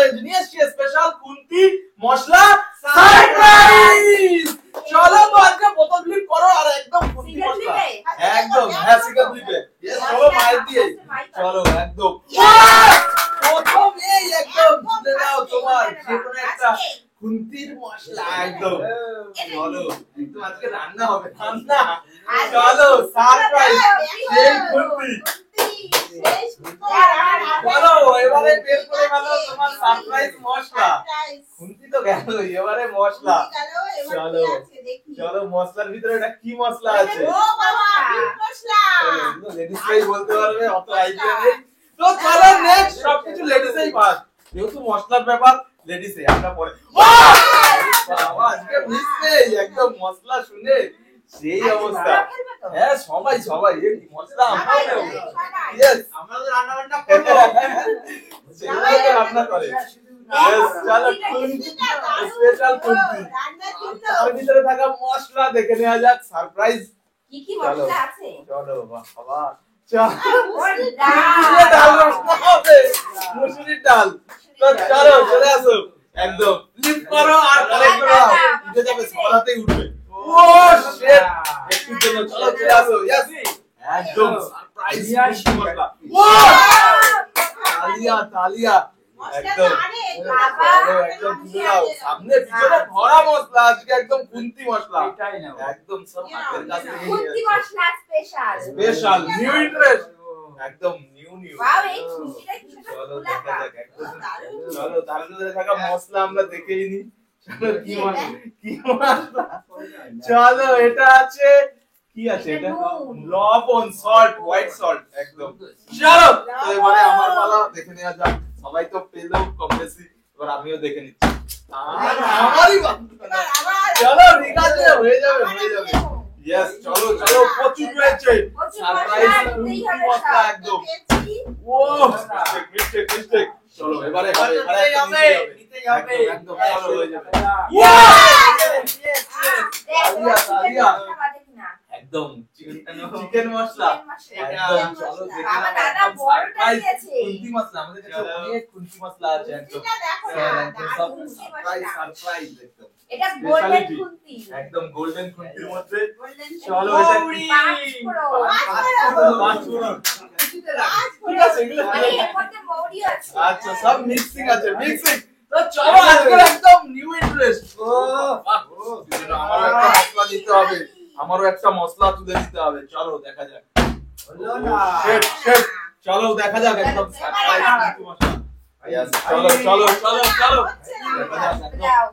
Challenge নিয়ে এসেছি special খুন্তি মশলা সারপ্রাইজ। চলো তো আজকে বোতল ফ্লিপ করো আর একদম খুন্তি মশলা একদম হ্যাঁ সিঙ্গেল ফ্লিপে চলো মাইর দিয়ে চলো একদম প্রথম এই একদম তুলে দাও তোমার যে কোনো একটা খুন্তির মশলা একদম চলো একদম আজকে রান্না হবে রান্না চলো সারপ্রাইজ সেই খুন্তি বলো এবারে বের করে গেল তোমার সারপ্রাইজ মশলা খুন্তি তো গেল এবারে মশলা চলো চলো মশলার ভিতরে এটা কি মশলা আছে ও বাবা বিট মশলা লেডিস ভাই বলতে পারবে অত আইডিয়া নেই তো চলো নেক্সট সবকিছু লেডিসই বাদ যেহেতু মশলার ব্যাপার লেডিসই আমরা পরে বাবা আজকে মিশছে একদম মশলা শুনে সেই অবস্থা হ্যাঁ সবাই সবাই এই মশলা আমরাও यस আমরা তো রান্না বান্না করব সেগুলো তো রান্না করে यस চলো খুন্তি স্পেশাল খুন্তি তার ভিতরে থাকা মশলা দেখে নেওয়া যাক সারপ্রাইজ কি কি মশলা আছে চলো বাবা ডাল হবে মুসুরির ডাল তো চলো চলে আসো একদম ফ্লিপ করো আর কালেক্ট করো উঠে যাবে সরাতেই উঠবে ও শিট একটু জন্য চলো চলে আসো यस একদম সারপ্রাইজ মশলা ও তালিয়া তালিয়া একদম একদম তুলে দাও সামনে পিছনে ভরা মশলা আজকে একদম খুন্তি মশলা একদম সব হাতের কাছে খুন্তি মশলা স্পেশাল স্পেশাল নিউ ইন্টারেস্ট একদম নিউ ওয়াও এই খুন্তিটা কি চলো দেখা যাক একদম চলো তার ভিতরে থাকা মশলা আমরা দেখেই নি চলো কি মশলা চলো এটা আছে কি আছে এটা লবণ সল্ট হোয়াইট সল্ট একদম চলো তো এবারে আমার পালা দেখে নেওয়া যাক সবাই তো পেলো কম বেশি এবার আমিও দেখে নিচ্ছি আমারই চলো ঠিক আছে হয়ে যাবে यस চলো চলো প্রচুর রয়েছে সারপ্রাইজ খুন্তি মশলা একদম ও মিস্টেক চলো এবারে নিতে যাবে একদম চলো হয়ে যাবে তালিয়া একদম চিকেন মশলা একদম চলো দেখে নাও দাদা বড়টা দিয়েছে খুন্তি মশলা আমাদের কাছে অনেক খুন্তি মশলা আছে একদম সারপ্রাইজ একদম এটা গোল্ডেন খুন্তি একদম গোল্ডেন খুন্তির মধ্যে চলো চলো এটা কি ঠিক আছে এগুলো মানে এর মধ্যে মৌরি আছে আচ্ছা সব মিক্সিং আছে মিক্সিং তো চলো আজকে একদম নিউ ইন্টারেস্ট আমারও একটা মশলা তুলে দিতে হবে চলো দেখা যাক চলো দেখা যাক একদম সারপ্রাইজ খুন্তি মশলা यस চলো চলো চলো চলো দেখা যাক একদম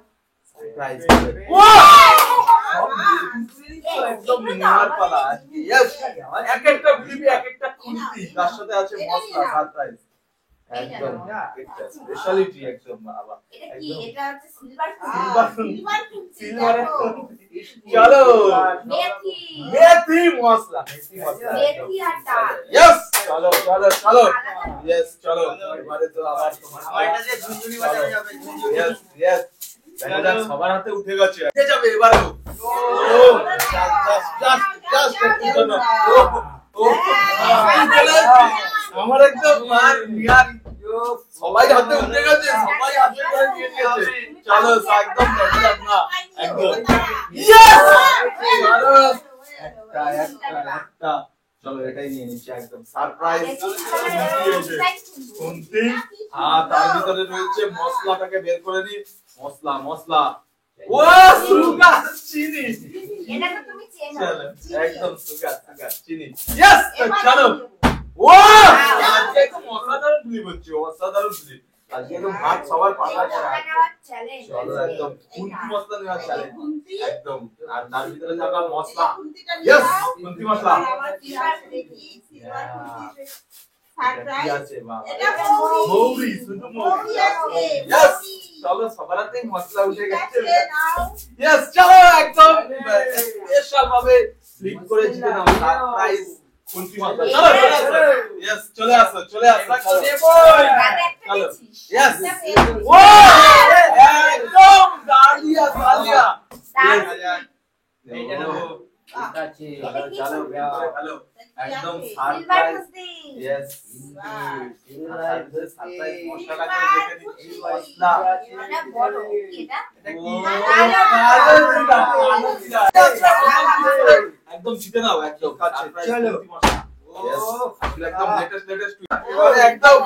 সারপ্রাইজ একদম নেওয়ার পালা আজকে यस এক একটা ফ্লিপে এক একটা খুন্তি তার সাথে আছে মশলা সারপ্রাইজ একদম একটা স্পেশালিটি একদম বাবা এটা কি এটা হচ্ছে সিলভার সিলভার চলো মেথি মশলা মেথি আর ডাল यस চলো চলো চলো यस চলো এবারে তো আবার তোমার এটা যে ঝুনঝুনি বাজানো যাবে यस यस দেখা যাক সবার হাতে উঠে গেছে উঠে যাবে এবারে ও জাস্ট একটু জন্য ও আমার একদম মার মিয়ার সবাই হাতে উঠে গেছে সবাই হাতে করে নিয়ে নিয়েছে চলো একদম দেখা যাক না একদম यस একটা চলো এটাই নিয়ে নিচ্ছি একদম সারপ্রাইজ খুন্তি আর তার ভিতরে রয়েছে মশলাটাকে বের করে নি মশলা মশলা ও সুগার চিনি এটা তো তুমি চেনো চলো একদম সুগার চিনি यस চলো ও আজকে তো মশলাদার ফ্লিপ হচ্ছে অসাধারণ ফ্লিপ আজকে তো ভাত সবার পালা করা চ্যালেঞ্জ চলো একদম খুন্তি মশলা নেওয়া চ্যালেঞ্জ একদম আর তার ভিতরে থাকা মশলা यस খুন্তি মশলা সারপ্রাইজ আছে বাবা এটা মৌরি শুধু মৌরি আছে यस চলো সবার হাতেই মশলা উঠে গেছে यस চলো একদম স্পেশাল ভাবে ফ্লিপ করে জিতে নাও সারপ্রাইজ খুন্তি মশলা চলো यस চলে আসো চলো यस ও একদম ডালিয়া ডালিয়া এইটা নেবো চলো চলো একদম সিলভার সারপ্রাইজ খুশি। ইয়েস সারপ্রাইজ মশলাটা করে দেখে দিচ্ছি মশলা অনেক বড় কি এটা? একদম জিতে নাও একদম চলো। একদম লেটেস্ট একদম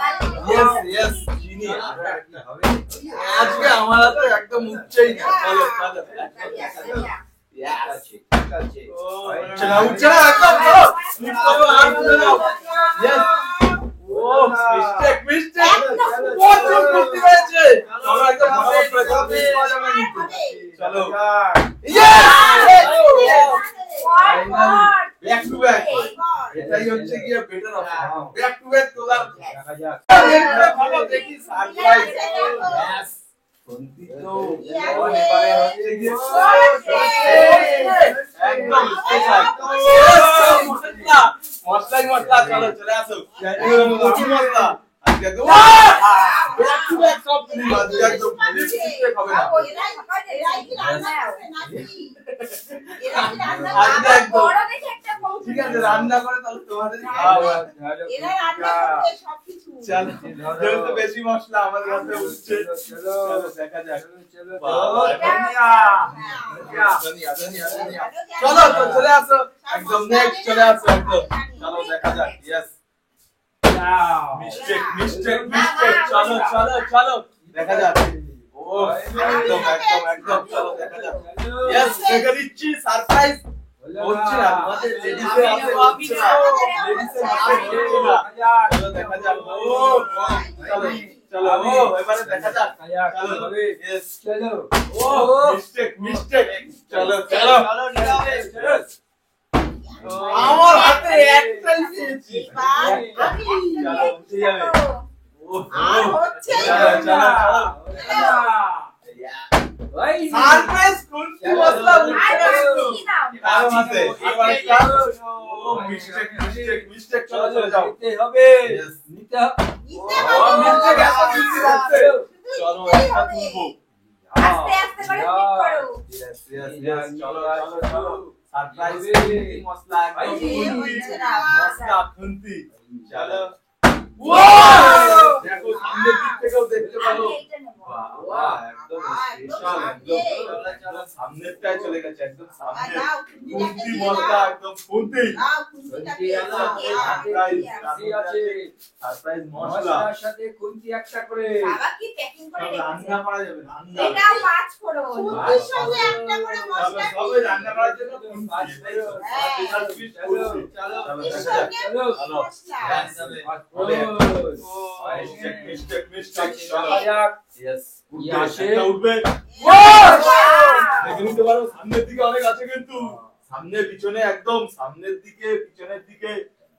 ইয়েস ইয়েস চিনি আজকে আমার তো একদম উচ্চই না চলো চলো চলো উচ্চা একদম চলো স্লিপ করো আর চলো ইয়েস ও মিস্টেক মিস্টেক প্রচুর করতে হয়েছে আমরা একদম ভালো করে চলো ব্যাক টু ব্যাক এটাই হচ্ছে কি better option back to back তোলার দেখা যাক। ভালো দেখি সারপ্রাইজ यस কোনটি তো এবারে হচ্ছে কি একদম স্পেশাল মশলা মশলাই মশলা চলো চলে আসো কোটি মশলা আজকে তো ব্যাক টু ব্যাক সব তুমি বাজে একদম মিস্টেক হবে না আজকে একদম বড় দেখে একটা বউ ঠিক আছে রান্না করে তাহলে তোমাদের খাওয়া চলো যেহেতু বেশি মশলা আমাদের হাতে উঠছে চলো দেখা যাক বাবা, ধনিয়া, ধনিয়া, ধনিয়া। চলো তো চলে আসো একদম নেক্সট চলে আসো একদম চলো দেখা যাক ইয়েস মিস্টেক মিস্টেক মিস্টেক চলো চলো চলো দেখা যাক ও একদম একদম একদম চলো দেখা যাক ইয়েস দেখে দিচ্ছি সারপ্রাইজ হচ্ছে না আমাদের লেডিসে আছে হচ্ছে না লেডিসে আছে হচ্ছে না চলো দেখা যাক ও চলো চলো ও এবারে দেখা যাক চলো ইয়েস চলো ও মিস্টেক মিস্টেক চলো চলো চলো আমার হাতে একটাই পেয়েছি চলো উঠে যাবে ও চলো চলো সারপ্রাইজ কোনটি মশলা উঠছে না তার মাঝে এবার ও মিস্টেক মিস্টেক মিস্টেক চলো চলে যাও নিতে হবে Yes. নিতে হবে ও মিস্টেক এত মিস্টেক হচ্ছে চলো একটা তুলবো আস্তে আস্তে করে ক্লিক করো ইয়েস ইয়েস ইয়েস চলো চলো চলো সারপ্রাইজ মশলা একদম খুন্তি মশলা খুন্তি চলো ওয়াও দেখো সামনের দিক থেকেও দেখতে পারো আমি এইটা নেব বাহ একদম স্পেশাল একদম সামনেরটাই চলে গেছে একদম সামনে খুন্তি মশলা একদম খুন্তি সারপ্রাইজ মশলা মশলার সাথে খুন্তি একটা করে বাবা কি প্যাকিং করে সব রান্না করা যাবে রান্না এটা পাঁচ করো খুন্তির সঙ্গে একটা করে মশলা সবাই রান্না করার জন্য খুন্তি পাঁচ করো। স্পেশাল পিস খুন্তি চলো চলো খুন্তির দেখা যাক সঙ্গে চলো মশলা মিস্টেক মিস্টেক মিস্টেক চলো দেখা যাক ইয়েস কি আসে? উঠবে দেখে নিতে পারো সামনের দিকে অনেক আছে কিন্তু সামনে পিছনে একদম সামনের দিকে পিছনের দিকে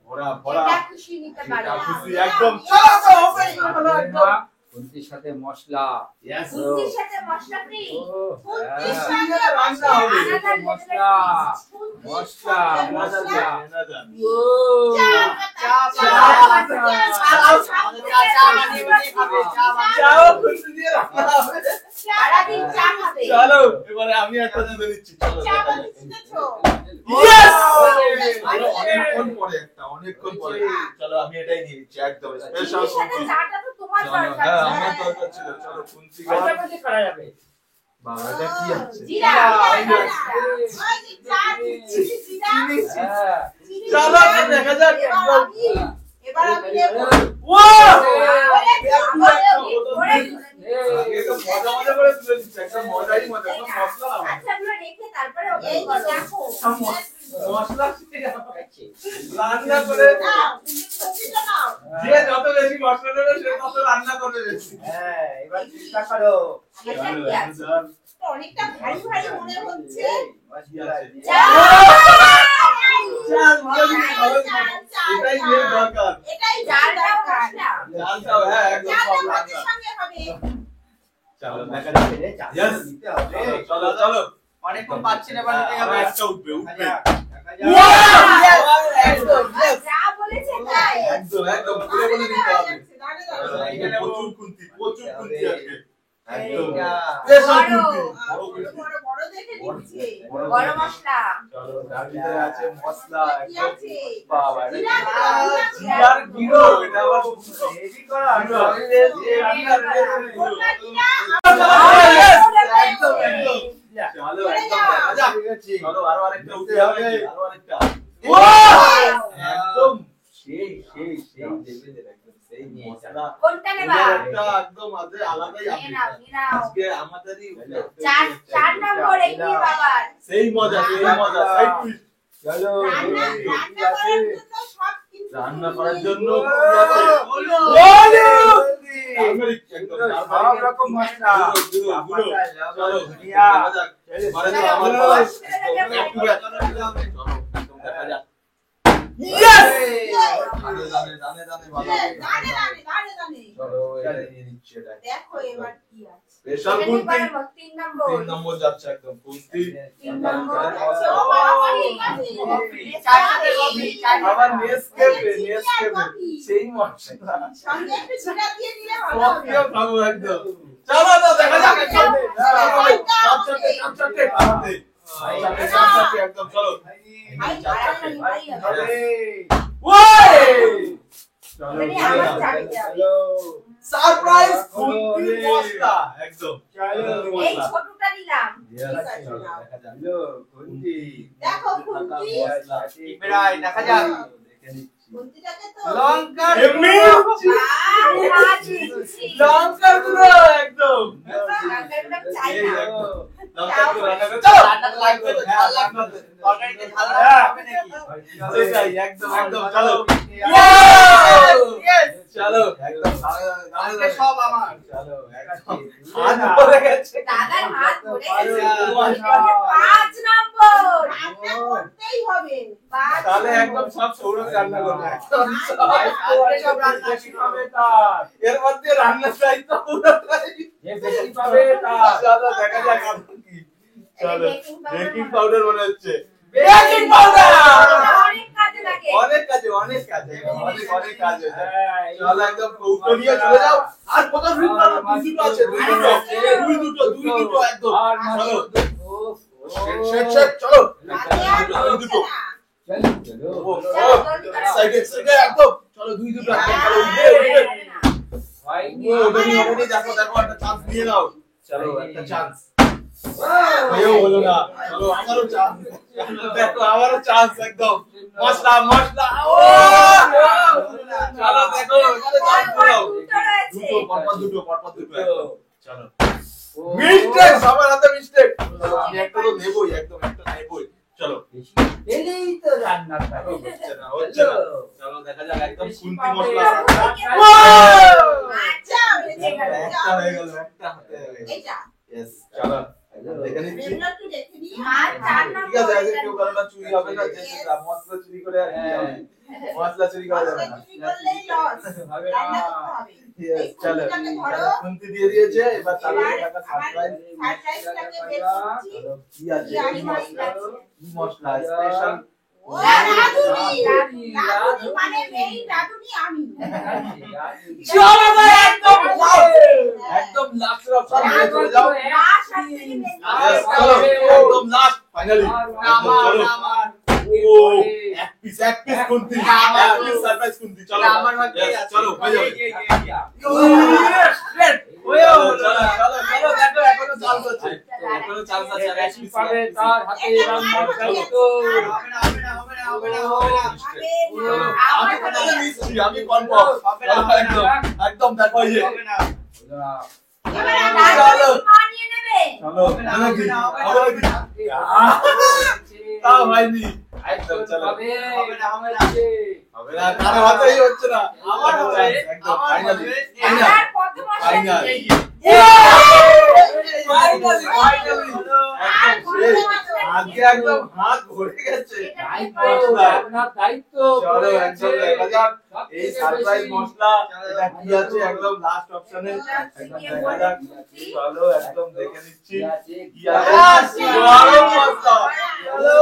ভরা ভরা এটা খুশি নিতে পারো এটা খুশি একদম চলো তো হবে চলো একদম খুন্তির সাথে মশলা ইয়েস খুন্তির সাথে মশলা ফ্রি খুন্তির হ্যাঁ। সঙ্গে রান্না হবে মশলা মশলা মশলা ও চাও খুশি দিয়ে রান্না হবে সারাদিন চা খাবে চলো এবারে আমি একটা জিতে নিচ্ছি চলো চা দেখা বানিয়ে যাক। শিখেছো? ইয়েস অনেকক্ষণ পরে একটা অনেকক্ষণ পরে চলো আমি এটাই নিয়ে নিচ্ছি একদম স্পেশাল খুন্তির সাথে চাটা তো তোমার চলো দরকার হ্যাঁ ছিল। আমার দরকার ছিল চলো খুন্তি পাশাপাশি করা যাবে বাবা এটা কি আছে জিরা ওই যে চা দিচ্ছি, জিরা, হ্যাঁ চিনি চলো দিলাম। দেখা যাক এবার একদম আমি- এবার আমি নেবো। ওয়াও এই মজা মজা করে তুলে দিচ্ছে একটা মজাই মজা কোনো মশলা না আচ্ছা গুলো রেখে তারপরে এই ওপেন তো করো। দেখো। মশলা রান্না করে নাও, তুমি খুন্তিটা নাও। যে যত বেশি মশলা দেবে সে তত রান্না করবে বেশি হ্যাঁ এবার চেষ্টা করো এটা কি আছে? তো অনেকটা ভারী ভারী মনে হচ্ছে। মশলা দিয়ে চা! চাল ভালো জিনিস ভালো জিনিস এটাই মেন দরকার এটাই চালটাও দরকার। মশলা। চালটাও হ্যাঁ একদম চালটা সব ভাতের রান্না সঙ্গে হবে। চলো দেখা যাক Yes. নিতে হবে চলো চলো অনেকক্ষণ পাচ্ছি না এবার নিতে আরো হবে একটা উঠবে উঠবে একদম আর যা বলেছে তাই। একদম একদম পুরো বলে দিতে হবে দাঁড়িয়ে দাঁড়িয়ে। প্রচুর কুন্তি আজকে একদম এইটা। স্পেশাল বড়। কুন্তি বড় কুন্তি বড় বড় বড় দেখে নিচ্ছে। বড় মশলা। চলো তার ভিতরে আছে মশলা কি একদম আছে? বাবা জিরা, জিরার গুঁড়ো এটা আবার রেডি করা গুঁড়ো। গোটা জিরা, একদম একদম চলো একদম আচ্ছা চলো আরো আরেকটা উঠে হবে আরো আরেকটা একদম সেই লেভেলের একদম সেই মশলা কোনটা নেবা? একটা একদম আলাদাই নিয়ে নাও, নিয়ে নাও। আজকে আমাদেরই চার নম্বর এগিয়ে বাবার। সেই মজা সেই টুইস্ট চলো রান্না করার জন্য সব কিন্তু রান্না করার জন্য সব রকম মশলা চলো ধনিয়া মারে তো আমার চলো, পালা। চলো, একটু চলো। চলো দেখা যাক ইয়েস দানে ভালো দানে দানে। চলো এটা নিয়ে নিচ্ছি এটা দেখো এবার কি আছে। স্পেশাল এখানে কুন্তি পারবো, 3 নম্বর। 3 নম্বর যাচ্ছে একদম কুন্তি 3 নম্বর। আচ্ছা, ও বাবা, ঠিক আছে। আবার নেসকেফে সেই মশলা সঙ্গে একটু জিরা দিয়ে দিলে ভালো হবে। কফিও খাবো একদম চলো তো দেখা যাক একদম চাপচাপে একদম চলো ভাই, ভাই, ভাই, ভাই। এখানে আমার চারটে হবে। সারপ্রাইজ কুন্তি মশলা একদম এই ছোটটা দিলাম। দেখো কুন্তি। ক্যামেরায় দেখা যাক কুন্তিটাকে তো লঙ্কা এমনি আজ দিচ্ছি। লঙ্কার গুঁড়ো একদম লঙ্কাগুলো চাই এই না। একদম লঙ্কার গুঁড়ো চলো রান্না লাগবে তো ঝাল লাগবে তো তরকারিতে ঝাল হবে নাকি সেটাই একদম চলো চলো একদম আজকে সব আমার চলো একদম হাত ধরে গেছে দাদার হাত ধরে গেছে। আচ্ছা। 5 নম্বর। রান্না করতেই হবে। তাহলে একদম সব সৌরভ রান্না করবে একদম সব। আজকে সব রান্না শিখাবে তার এর মধ্যে রান্নার দায়িত্ব পুরোটাই যে বেশি পাবে তার চলো দেখা যাক এখন কি চলো baking powder বেকিং মনে পাউডার মনে হচ্ছে বেকিং পাউডার এটা অনেক কাজে লাগে। অনেক কাজে অনেক কাজ হয়ে যায় চলো একদম কৌটো নিয়ে চলে যাও আর কত ফিট পারো দুই দুটো আছে দুই দুটো একদম আর চলো শেট শেট চলো তাতে আর দুই দুটো হচ্ছে না। চলো চলো, জলদি করো। সাইডে একদম চলো দুই দুটো একদম চলো উঠে হয়নি ওখানে দেখো একটা চান্স দিয়ে নাও চলো একটা চান্স এও হলো না চলো আমারও চান্স দেখো আমারও চান্স একদম মশলা ও চলো দেখো এখানে চান্স দাও দুটো রয়েছে। পরপর দুটো একদম চলো মিস্টেক সবার হাতে মিস্টেক আমি একটা তো নেবই একদম একটা নেবই চলো এলেই তো রান্নাটা হচ্ছে না চলো দেখা যাক একদম কুন্তি মশলা আচ্ছা, হয়েছে গেল। একটা হয়ে গেল একটা হাতে হয়ে গেল এইটা। ইয়েস চলো দেখে নিচ্ছি এগুলো একটু দেখে নিই। আর 4 ঠিক আছে আজকে কেউ নম্বর। কারোটা চুরি হবে না যে মশলা চুরি করে আর কি হবে? মশলা চুরি করা যাবে না চুরি করলেই loss। হবে রান্না না করতে হবে। Yes, এই চলো কুন্তিটাকে ধরো। খুন্তি দিয়ে দিয়েছে এবার তাহলে এবার টাকা আমার সারপ্রাইজ সারপ্রাইজটাকে বের করছি। কি আছে কি মশলা আছে? কি মশলা স্পেশাল ও রাধুনি। রাধুনি, রাধুনি মানে মেই রাধুনি আমি। চলো ভাই একদম লাস্ট অপশন নিয়ে চলে যাও লাস্ট আর থেকে বেশি। Yes, চলো একদম লাস্ট ফাইনালি চলো ও এক পিস খুন্তি এক পিস সারপ্রাইজ খুন্তি চলো আমার ভাগ্যে Yes, আছে চলো হয়ে যাবে চলো দেখো এখনো চান্স আছে এখনো চান্স আছে আর এক পিস পাবে তার হাতে রান্নার দায়িত্ব হবে না। চলো, আমি আমার তোমাকে দিচ্ছি, আমি কনফার্ম একদম দেখো এই যে এবারে চলো। রাধুনি মানিয়ে নেবে। চলো হবে নাকি তাও হয়নি একদম চলো হবে না কারো হাতেই হচ্ছে না আমার হবে একদম ফাইনালি দাদার কত মশলা ফাইনাল দিয়েছে? ফাইনালি আজকে একদম হাত ভরে গেছে এটা মশলা দায়িত্ব চলো একদম দেখা যাক এই সারপ্রাইজ মশলা এটা কি আছে একদম লাস্ট অপশনে একদম দেখা যাক চলো একদম দেখে নিচ্ছি কি আছে গরম মশলা চলো